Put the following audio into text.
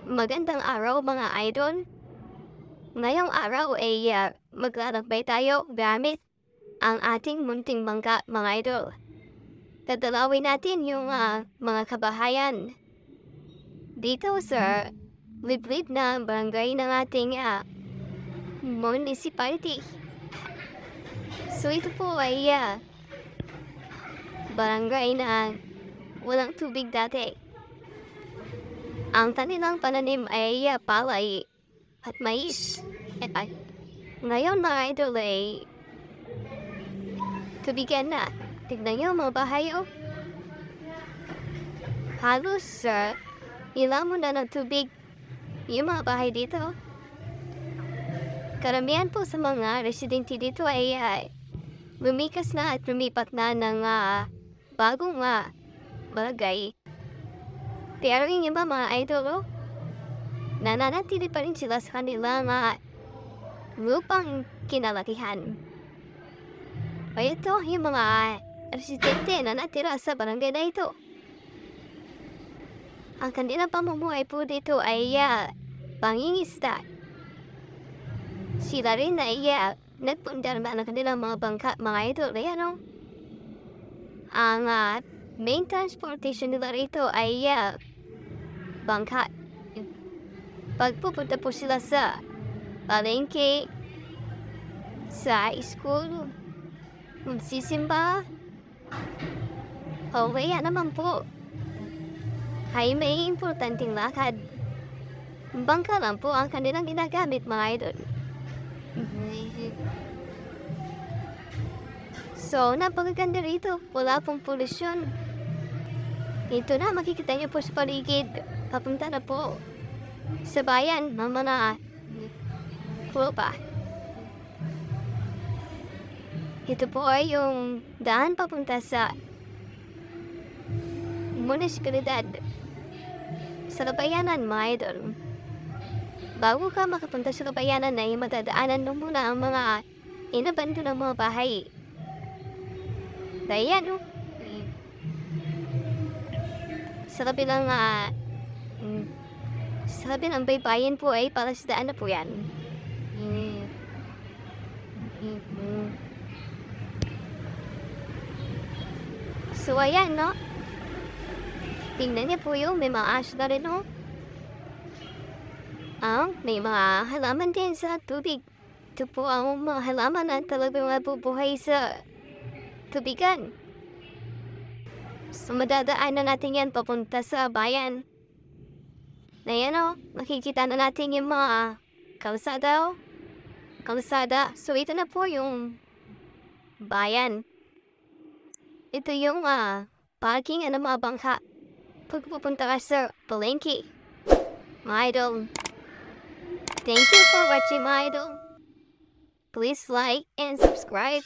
Magandang araw mga idol. Ngayong araw ay maglalakbay tayo gamit ang ating munting bangka mga idol. Dadalawin natin yung mga kabahayan dito sa liblib na barangay ng ating municipality. So ito po ay barangay na walang tubig dati. Ang kanilang pananim ay palay at mais. Ngayon mga idol ay tubigan na. Tignan nyo mga bahay oh. Halos ilamon na ng tubig yung mga bahay dito. Karamihan po sa mga residente dito ay lumikas na at lumipat na ng bagong barangay. Pero yung iba mga idol, nananatili pa rin sila sa kanilang lupang kinalakihan. O ito, yung mga residente na natira sa barangay na ito. Ang kanilang pamumuhay po dito ay pangingisda. Sila rin ay nagpundar ng kanilang mga bangka, mga idol. Ayan o. Ang main transportation nila rito ay bangka. Pagpupunta po sila sa palengke, sa school, magsisimba, o kaya naman po ay may importanteng lakad. Bangka lang po ang kanilang ginagamit mga idol. So, napakaganda rito. Wala pong polusyon. Ito na, makikita niyo po sa paligid. Papunta na po sa bayan ng mga Clupa. Ito po ay yung daan papunta sa munisipalidad. Sa Labayanan, mga idol. Bago ka makapunta sa Labayanan ay matadaanan mo muna ang mga inabando ng mga bahay. Dahil yan, sa kabilang baybayin po ay palasdaan na po yan. So ayan no, tingnan niyo po yung may mga aso na rin no. May mga halaman din sa tubig. Ito po ang mga halaman na talagang nabubuhay sa tubigan. So madadaanan natin yan papunta sa bayan. Na yan o, makikita na natin yung mga kalsada o. Kalsada. So ito na po yung bayan. Ito yung parking ng mga bangka. Pag pupunta ka sa palengke. Mga idol. Thank you for watching, my idol. Please like and subscribe.